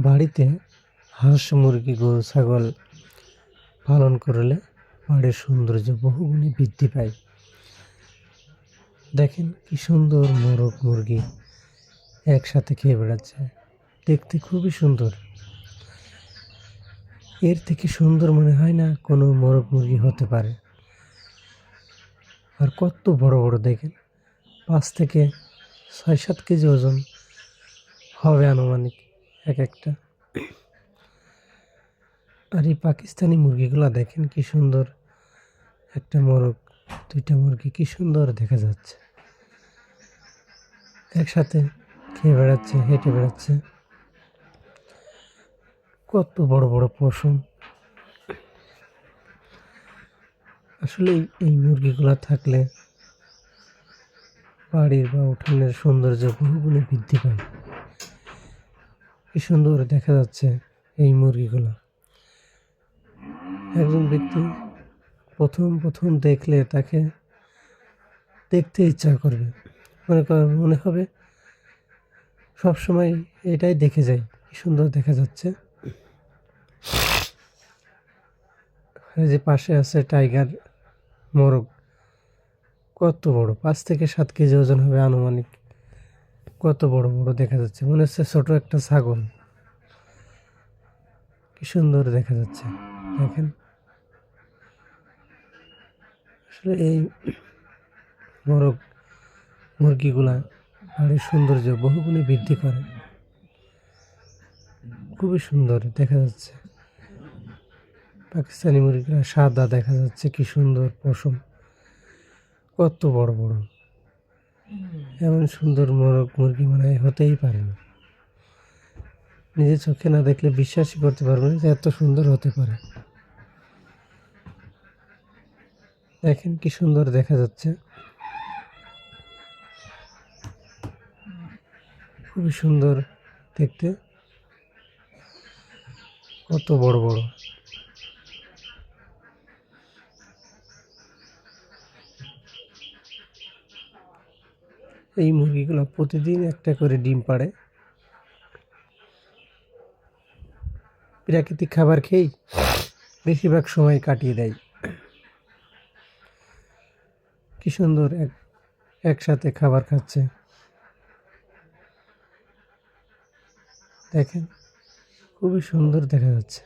বাড়িতে হাঁস মুরগি গরু ছাগল পালন করলে বাড়ির সৌন্দর্য বহুগুণে বৃদ্ধি পায়। দেখেন কি সুন্দর মোরগ মুরগি একসাথে খেয়ে বেড়াচ্ছে, দেখতে খুবই সুন্দর। এর থেকে সুন্দর মনে হয় না কোনো মোরগ মুরগি হতে পারে। আর কত বড় বড় দেখেন, 5 থেকে 6-7 কেজি ওজন হবে আনুমানিক এক একটা। আর এই পাকিস্তানি মুরগিগুলো দেখেন কি সুন্দর, একটা মোরগ 2টা মুরগি কি সুন্দর দেখা যাচ্ছে, একসাথে খেয়ে বেড়াচ্ছে, হেঁটে বেড়াচ্ছে। কত বড় বড় পশম। আসলে এই মুরগিগুলো থাকলে বাড়ির বা উঠানের সৌন্দর্য বহুগুণে বৃদ্ধি পায়। কি সুন্দর দেখা যাচ্ছে এই মুরগিগুলো। একজন ব্যক্তি প্রথম দেখলে তাকে দেখতে ইচ্ছা করবে, মনে হবে সবসময় এটাই দেখে যাই, কি সুন্দর দেখা যাচ্ছে। এই যে পাশে আছে টাইগার মোরগ, কত বড়, 5 থেকে 7 কেজি ওজন হবে আনুমানিক। কত বড় বড় দেখা যাচ্ছে, মনে হচ্ছে ছোট একটা ছাগল। কি সুন্দর দেখা যাচ্ছে দেখেন। আসলে এই মোরগ মুরগিগুলা বাড়ির সৌন্দর্য বহুগুণে বৃদ্ধি করে, খুবই সুন্দর দেখা যাচ্ছে। পাকিস্তানি মুরগিরা সাদা দেখা যাচ্ছে, কি সুন্দর পশম, কত বড় বড়। এমন সুন্দর মোরগ মুরগি মনে হয় হতেই পারে না। নিজের চোখে না দেখলে বিশ্বাসই করতে পারবে না যে এত সুন্দর হতে পারে। দেখেন কি সুন্দর দেখা যাচ্ছে, খুবই সুন্দর দেখতে, কত বড় বড়। এই মুরগিগুলো প্রতিদিন একটা করে ডিম পাড়ে। প্রাকৃতিক খাবার খেয়েই বেশিরভাগ সময় কাটিয়ে দেয়। কি সুন্দর একসাথে খাবার খাচ্ছে, দেখেন খুবই সুন্দর দেখা যাচ্ছে।